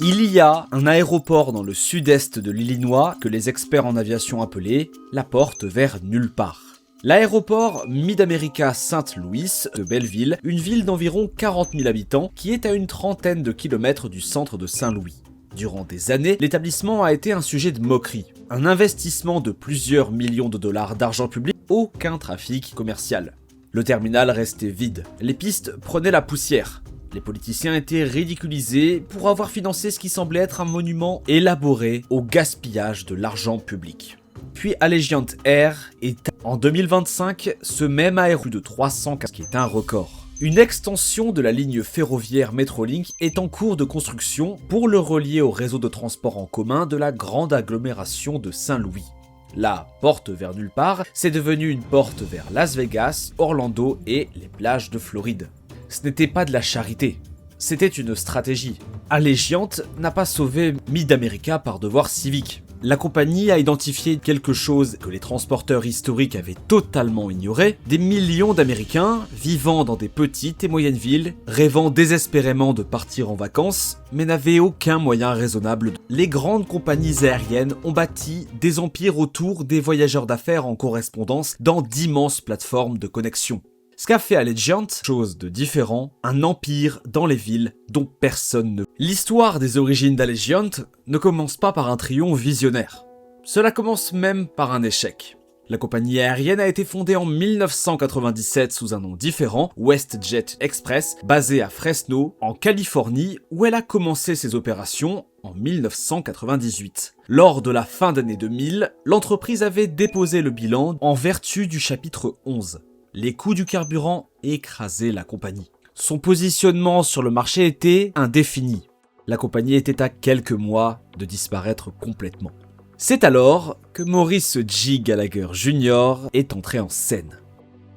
Il y a un aéroport dans le sud-est de l'Illinois que les experts en aviation appelaient la porte vers nulle part. L'aéroport Mid-America St. Louis de Belleville, une ville d'environ 40 000 habitants qui est à une trentaine de kilomètres du centre de Saint-Louis. Durant des années, l'établissement a été un sujet de moquerie. Un investissement de plusieurs millions de dollars d'argent public, aucun trafic commercial. Le terminal restait vide, les pistes prenaient la poussière. Les politiciens étaient ridiculisés pour avoir financé ce qui semblait être un monument élaboré au gaspillage de l'argent public. Puis Allegiant Air est en 2025 ce même aéroport de 300 qui est un record. Une extension de la ligne ferroviaire Metrolink est en cours de construction pour le relier au réseau de transport en commun de la grande agglomération de Saint-Louis. La porte vers nulle part, c'est devenu une porte vers Las Vegas, Orlando et les plages de Floride. Ce n'était pas de la charité, c'était une stratégie. Allegiant n'a pas sauvé Mid-America par devoir civique. La compagnie a identifié quelque chose que les transporteurs historiques avaient totalement ignoré, des millions d'Américains vivant dans des petites et moyennes villes, rêvant désespérément de partir en vacances, mais n'avaient aucun moyen raisonnable. Les grandes compagnies aériennes ont bâti des empires autour des voyageurs d'affaires en correspondance dans d'immenses plateformes de connexion. Ce qu'a fait Allegiant, chose de différent, un empire dans les villes dont personne ne... L'histoire des origines d'Allegiant ne commence pas par un triomphe visionnaire. Cela commence même par un échec. La compagnie aérienne a été fondée en 1997 sous un nom différent, WestJet Express, basée à Fresno, en Californie, où elle a commencé ses opérations en 1998. Lors de la fin d'année 2000, l'entreprise avait déposé le bilan en vertu du chapitre 11. Les coûts du carburant écrasaient la compagnie. Son positionnement sur le marché était indéfini. La compagnie était à quelques mois de disparaître complètement. C'est alors que Maurice J. Gallagher Jr. est entré en scène.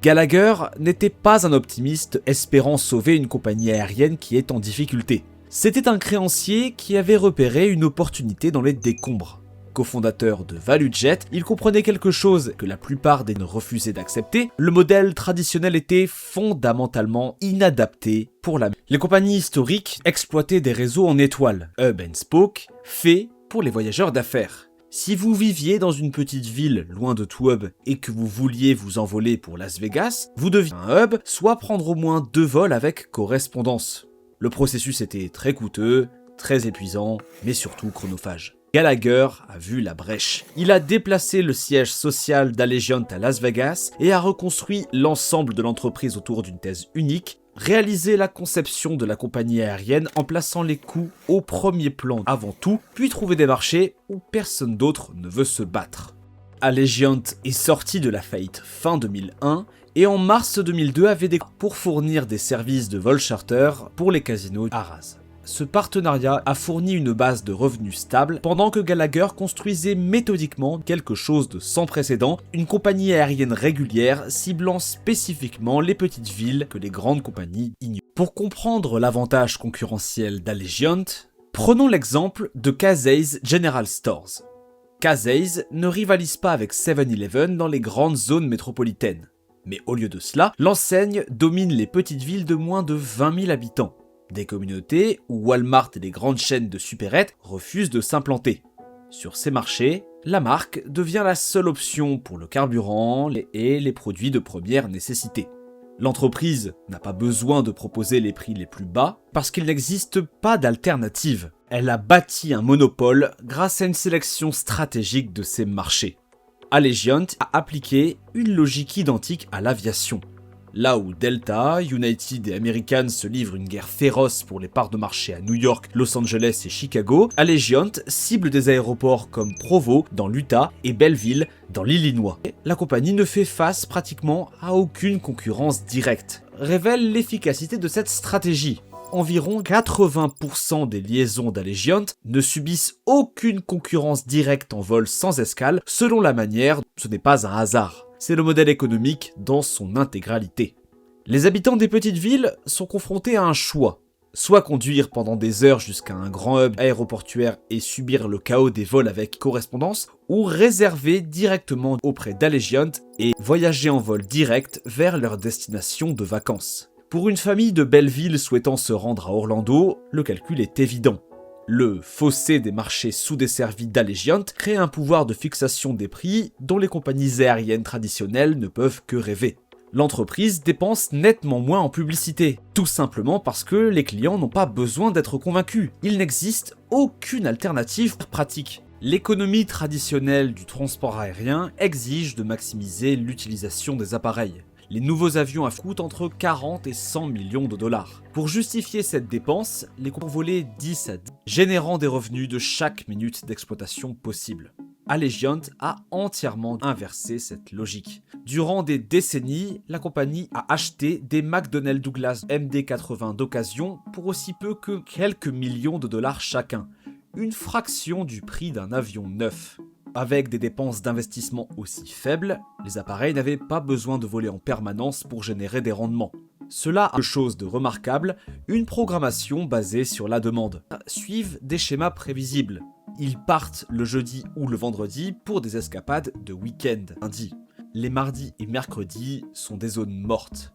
Gallagher n'était pas un optimiste espérant sauver une compagnie aérienne qui est en difficulté. C'était un créancier qui avait repéré une opportunité dans les décombres. Cofondateur de ValueJet, il comprenait quelque chose que la plupart des refusaient d'accepter, le modèle traditionnel était fondamentalement inadapté pour la... Les compagnies historiques exploitaient des réseaux en étoiles, hub and spoke, faits pour les voyageurs d'affaires. Si vous viviez dans une petite ville loin de tout hub et que vous vouliez vous envoler pour Las Vegas, vous deviez un hub, soit prendre au moins 2 vols avec correspondance. Le processus était très coûteux, très épuisant, mais surtout chronophage. Gallagher a vu la brèche. Il a déplacé le siège social d'Allegiant à Las Vegas et a reconstruit l'ensemble de l'entreprise autour d'une thèse unique, réalisé la conception de la compagnie aérienne en plaçant les coûts au premier plan avant tout, puis trouver des marchés où personne d'autre ne veut se battre. Allegiant est sorti de la faillite fin 2001 et en mars 2002 avait des pour fournir des services de vol charter pour les casinos Harrah's. Ce partenariat a fourni une base de revenus stable pendant que Gallagher construisait méthodiquement quelque chose de sans précédent, une compagnie aérienne régulière ciblant spécifiquement les petites villes que les grandes compagnies ignorent. Pour comprendre l'avantage concurrentiel d'Allegiant, prenons l'exemple de Casey's General Stores. Casey's ne rivalise pas avec 7-Eleven dans les grandes zones métropolitaines. Mais au lieu de cela, l'enseigne domine les petites villes de moins de 20 000 habitants. Des communautés où Walmart et les grandes chaînes de supérettes refusent de s'implanter. Sur ces marchés, la marque devient la seule option pour le carburant et les produits de première nécessité. L'entreprise n'a pas besoin de proposer les prix les plus bas parce qu'il n'existe pas d'alternative. Elle a bâti un monopole grâce à une sélection stratégique de ses marchés. Allegiant a appliqué une logique identique à l'aviation. Là où Delta, United et American se livrent une guerre féroce pour les parts de marché à New York, Los Angeles et Chicago, Allegiant cible des aéroports comme Provo dans l'Utah et Belleville dans l'Illinois. La compagnie ne fait face pratiquement à aucune concurrence directe. Révèle l'efficacité de cette stratégie. Environ 80% des liaisons d'Allegiant ne subissent aucune concurrence directe en vol sans escale, selon la manière, ce n'est pas un hasard. C'est le modèle économique dans son intégralité. Les habitants des petites villes sont confrontés à un choix. Soit conduire pendant des heures jusqu'à un grand hub aéroportuaire et subir le chaos des vols avec correspondance, ou réserver directement auprès d'Allegiant et voyager en vol direct vers leur destination de vacances. Pour une famille de Belleville souhaitant se rendre à Orlando, le calcul est évident. Le fossé des marchés sous-desservis d'Allegiant crée un pouvoir de fixation des prix dont les compagnies aériennes traditionnelles ne peuvent que rêver. L'entreprise dépense nettement moins en publicité, tout simplement parce que les clients n'ont pas besoin d'être convaincus. Il n'existe aucune alternative pratique. L'économie traditionnelle du transport aérien exige de maximiser l'utilisation des appareils. Les nouveaux avions coûtent entre 40 et 100 millions de dollars. Pour justifier cette dépense, les compagnies volaient 10 à 10, générant des revenus de chaque minute d'exploitation possible. Allegiant a entièrement inversé cette logique. Durant des décennies, la compagnie a acheté des McDonnell Douglas MD-80 d'occasion pour aussi peu que quelques millions de dollars chacun, une fraction du prix d'un avion neuf. Avec des dépenses d'investissement aussi faibles, les appareils n'avaient pas besoin de voler en permanence pour générer des rendements. Cela a quelque chose de remarquable, une programmation basée sur la demande. Suivent des schémas prévisibles. Ils partent le jeudi ou le vendredi pour des escapades de week-end, lundi. Les mardis et mercredis sont des zones mortes.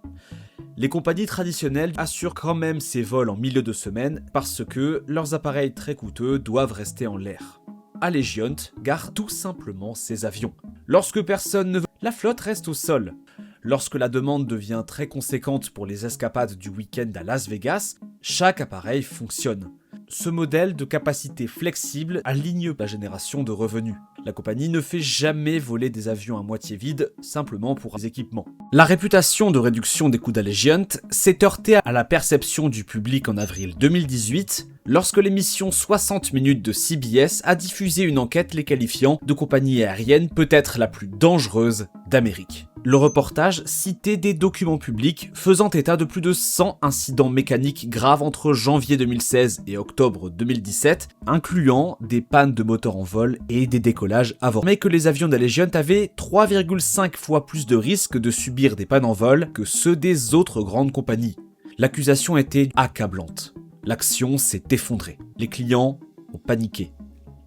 Les compagnies traditionnelles assurent quand même ces vols en milieu de semaine parce que leurs appareils très coûteux doivent rester en l'air. Allegiant gare tout simplement ses avions. Lorsque personne ne veut, la flotte reste au sol. Lorsque la demande devient très conséquente pour les escapades du week-end à Las Vegas, chaque appareil fonctionne. Ce modèle de capacité flexible aligne la génération de revenus. La compagnie ne fait jamais voler des avions à moitié vides, simplement pour les équipements. La réputation de réduction des coûts d'Allegiant s'est heurtée à la perception du public en avril 2018, lorsque l'émission 60 minutes de CBS a diffusé une enquête les qualifiant de compagnie aérienne peut-être la plus dangereuse d'Amérique. Le reportage citait des documents publics faisant état de plus de 100 incidents mécaniques graves entre janvier 2016 et octobre 2017, incluant des pannes de moteurs en vol et des décollages avant. Mais que les avions d'Allegiant avaient 3,5 fois plus de risques de subir des pannes en vol que ceux des autres grandes compagnies. L'accusation était accablante. L'action s'est effondrée. Les clients ont paniqué.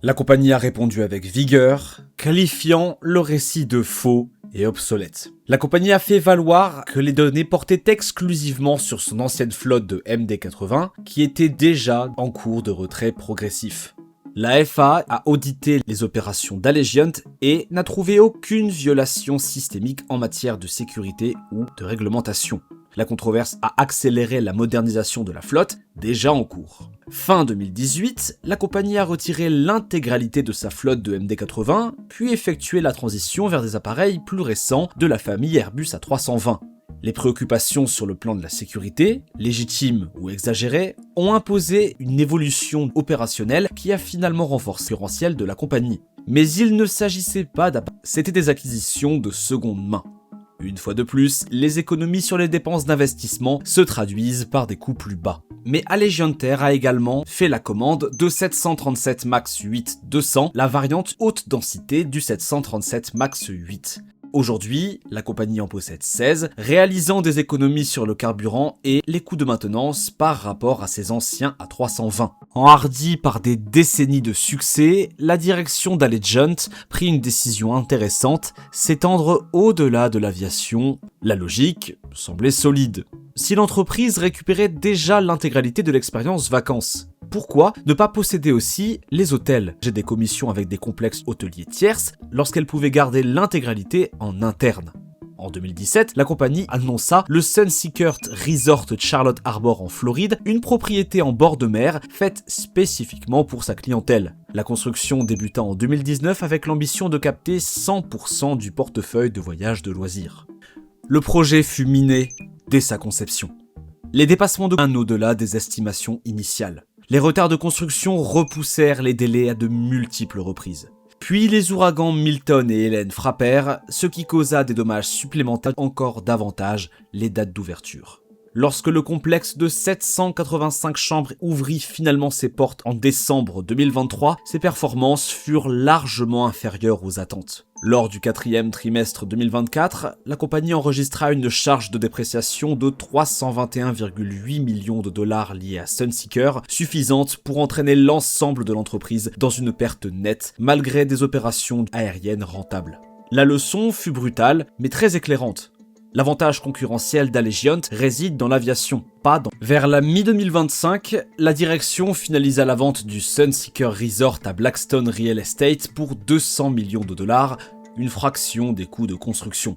La compagnie a répondu avec vigueur, qualifiant le récit de faux et obsolète. La compagnie a fait valoir que les données portaient exclusivement sur son ancienne flotte de MD-80 qui était déjà en cours de retrait progressif. La FAA a audité les opérations d'Allegiant et n'a trouvé aucune violation systémique en matière de sécurité ou de réglementation. La controverse a accéléré la modernisation de la flotte, déjà en cours. Fin 2018, la compagnie a retiré l'intégralité de sa flotte de MD-80, puis effectué la transition vers des appareils plus récents de la famille Airbus A320. Les préoccupations sur le plan de la sécurité, légitimes ou exagérées, ont imposé une évolution opérationnelle qui a finalement renforcé le potentiel de la compagnie. Mais il ne s'agissait pas d'appareils, c'était des acquisitions de seconde main. Une fois de plus, les économies sur les dépenses d'investissement se traduisent par des coûts plus bas. Mais Allegiant Air a également fait la commande de 737 MAX 8-200, la variante haute densité du 737 MAX 8. Aujourd'hui, la compagnie en possède 16, réalisant des économies sur le carburant et les coûts de maintenance par rapport à ses anciens A320. Enhardie par des décennies de succès, la direction d'Allegiant prit une décision intéressante, s'étendre au-delà de l'aviation. La logique semblait solide. Si l'entreprise récupérait déjà l'intégralité de l'expérience vacances, pourquoi ne pas posséder aussi les hôtels? J'ai des commissions avec des complexes hôteliers tierces lorsqu'elle pouvait garder l'intégralité en interne. En 2017, la compagnie annonça le Sunseeker Resort Charlotte Harbor en Floride, une propriété en bord de mer faite spécifiquement pour sa clientèle. La construction débuta en 2019 avec l'ambition de capter 100% du portefeuille de voyages de loisirs. Le projet fut miné dès sa conception. Les dépassements de bien au-delà des estimations initiales. Les retards de construction repoussèrent les délais à de multiples reprises. Puis les ouragans Milton et Helen frappèrent, ce qui causa des dommages supplémentaires encore davantage les dates d'ouverture. Lorsque le complexe de 785 chambres ouvrit finalement ses portes en décembre 2023, ses performances furent largement inférieures aux attentes. Lors du 4e trimestre 2024, la compagnie enregistra une charge de dépréciation de 321,8 millions de dollars liée à Sunseeker, suffisante pour entraîner l'ensemble de l'entreprise dans une perte nette, malgré des opérations aériennes rentables. La leçon fut brutale, mais très éclairante. L'avantage concurrentiel d'Allegiant réside dans l'aviation, pas dans... Vers la mi-2025, la direction finalisa la vente du Sunseeker Resort à Blackstone Real Estate pour 200 millions de dollars, une fraction des coûts de construction.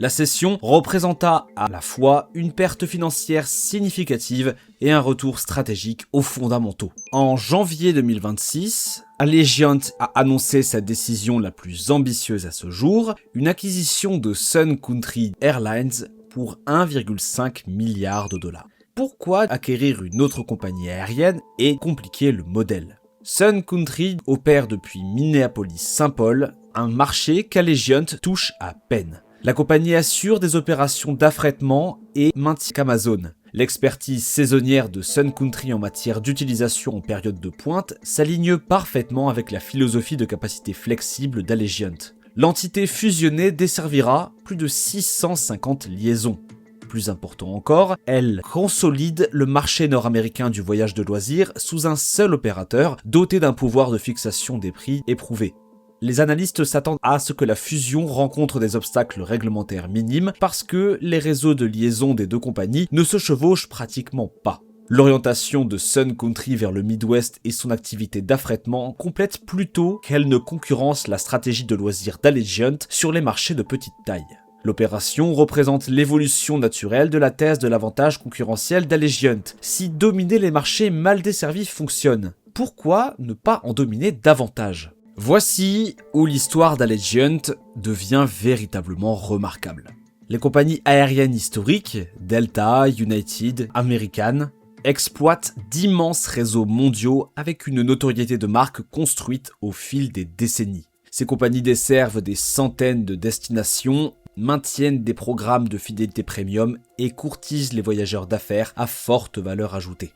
La cession représenta à la fois une perte financière significative et un retour stratégique aux fondamentaux. En janvier 2026, Allegiant a annoncé sa décision la plus ambitieuse à ce jour, une acquisition de Sun Country Airlines pour 1,5 milliard de dollars. Pourquoi acquérir une autre compagnie aérienne et compliquer le modèle ? Sun Country opère depuis Minneapolis-Saint Paul, un marché qu'Allegiant touche à peine. La compagnie assure des opérations d'affrètement et maintient Amazon. L'expertise saisonnière de Sun Country en matière d'utilisation en période de pointe s'aligne parfaitement avec la philosophie de capacité flexible d'Allegiant. L'entité fusionnée desservira plus de 650 liaisons. Plus important encore, elle consolide le marché nord-américain du voyage de loisirs sous un seul opérateur doté d'un pouvoir de fixation des prix éprouvé. Les analystes s'attendent à ce que la fusion rencontre des obstacles réglementaires minimes parce que les réseaux de liaison des deux compagnies ne se chevauchent pratiquement pas. L'orientation de Sun Country vers le Midwest et son activité d'affrètement complètent plutôt qu'elle ne concurrence la stratégie de loisirs d'Allegiant sur les marchés de petite taille. L'opération représente l'évolution naturelle de la thèse de l'avantage concurrentiel d'Allegiant. Si dominer les marchés mal desservis fonctionne, pourquoi ne pas en dominer davantage ? Voici où l'histoire d'Allegiant devient véritablement remarquable. Les compagnies aériennes historiques, Delta, United, American, exploitent d'immenses réseaux mondiaux avec une notoriété de marque construite au fil des décennies. Ces compagnies desservent des centaines de destinations, maintiennent des programmes de fidélité premium et courtisent les voyageurs d'affaires à forte valeur ajoutée.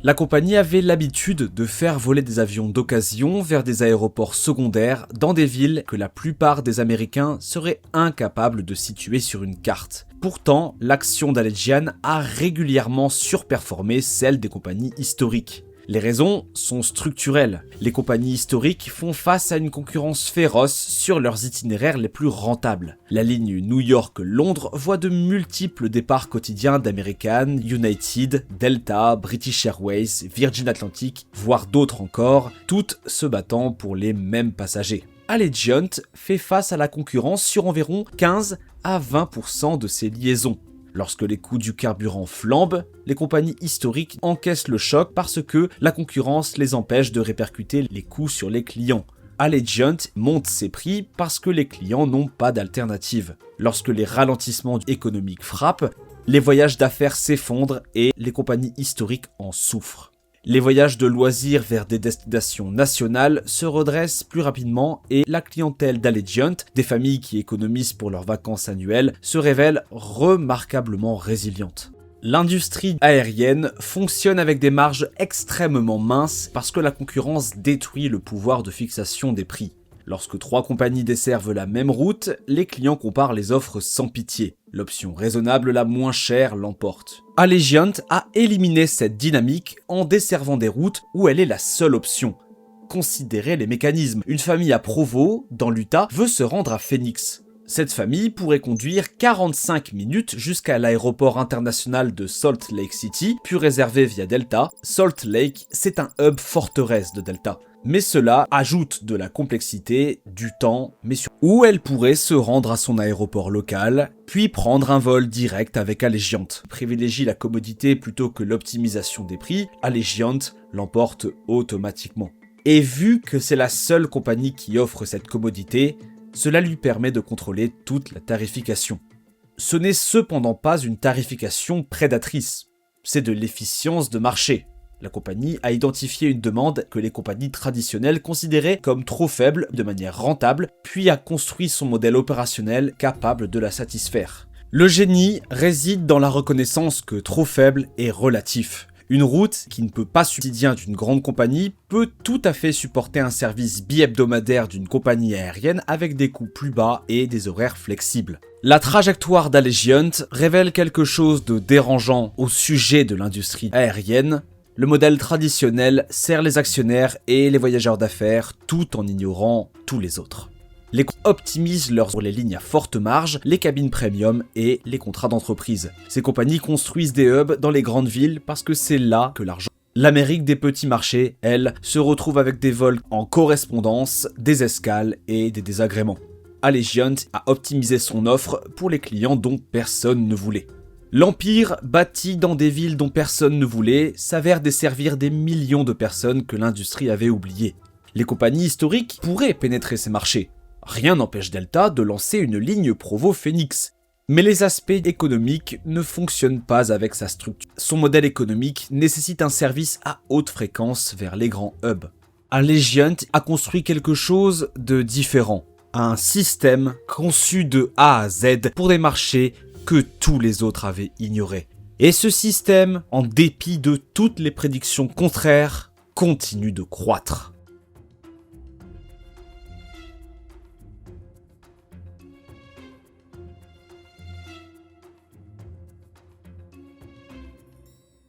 La compagnie avait l'habitude de faire voler des avions d'occasion vers des aéroports secondaires dans des villes que la plupart des Américains seraient incapables de situer sur une carte. Pourtant, l'action d'Allegiant a régulièrement surperformé celle des compagnies historiques. Les raisons sont structurelles. Les compagnies historiques font face à une concurrence féroce sur leurs itinéraires les plus rentables. La ligne New York-Londres voit de multiples départs quotidiens d'American, United, Delta, British Airways, Virgin Atlantic, voire d'autres encore, toutes se battant pour les mêmes passagers. Allegiant fait face à la concurrence sur environ 15 à 20% de ses liaisons. Lorsque les coûts du carburant flambent, les compagnies historiques encaissent le choc parce que la concurrence les empêche de répercuter les coûts sur les clients. Allegiant monte ses prix parce que les clients n'ont pas d'alternative. Lorsque les ralentissements économiques frappent, les voyages d'affaires s'effondrent et les compagnies historiques en souffrent. Les voyages de loisirs vers des destinations nationales se redressent plus rapidement et la clientèle d'Allegiant, des familles qui économisent pour leurs vacances annuelles, se révèle remarquablement résiliente. L'industrie aérienne fonctionne avec des marges extrêmement minces parce que la concurrence détruit le pouvoir de fixation des prix. Lorsque 3 compagnies desservent la même route, les clients comparent les offres sans pitié. L'option raisonnable la moins chère l'emporte. Allegiant a éliminé cette dynamique en desservant des routes où elle est la seule option. Considérez les mécanismes. Une famille à Provo, dans l'Utah, veut se rendre à Phoenix. Cette famille pourrait conduire 45 minutes jusqu'à l'aéroport international de Salt Lake City, puis réservé via Delta. Salt Lake, c'est un hub forteresse de Delta. Mais cela ajoute de la complexité, du temps, mais surtout où elle pourrait se rendre à son aéroport local, puis prendre un vol direct avec Allegiant. Privilégie la commodité plutôt que l'optimisation des prix, Allegiant l'emporte automatiquement. Et vu que c'est la seule compagnie qui offre cette commodité, cela lui permet de contrôler toute la tarification. Ce n'est cependant pas une tarification prédatrice, c'est de l'efficience de marché. La compagnie a identifié une demande que les compagnies traditionnelles considéraient comme trop faible de manière rentable, puis a construit son modèle opérationnel capable de la satisfaire. Le génie réside dans la reconnaissance que trop faible est relatif. Une route qui ne peut pas subsidier d'une grande compagnie peut tout à fait supporter un service bi-hebdomadaire d'une compagnie aérienne avec des coûts plus bas et des horaires flexibles. La trajectoire d'Allegiant révèle quelque chose de dérangeant au sujet de l'industrie aérienne. Le modèle traditionnel sert les actionnaires et les voyageurs d'affaires tout en ignorant tous les autres. Les optimisent sur les lignes à forte marge, les cabines premium et les contrats d'entreprise. Ces compagnies construisent des hubs dans les grandes villes parce que c'est là que l'argent. L'Amérique des petits marchés, elle, se retrouve avec des vols en correspondance, des escales et des désagréments. Allegiant a optimisé son offre pour les clients dont personne ne voulait. L'Empire, bâti dans des villes dont personne ne voulait, s'avère desservir des millions de personnes que l'industrie avait oubliées. Les compagnies historiques pourraient pénétrer ces marchés. Rien n'empêche Delta de lancer une ligne Provo-Phoenix. Mais les aspects économiques ne fonctionnent pas avec sa structure. Son modèle économique nécessite un service à haute fréquence vers les grands hubs. Allegiant a construit quelque chose de différent. Un système conçu de A à Z pour des marchés que tous les autres avaient ignorés. Et ce système, en dépit de toutes les prédictions contraires, continue de croître.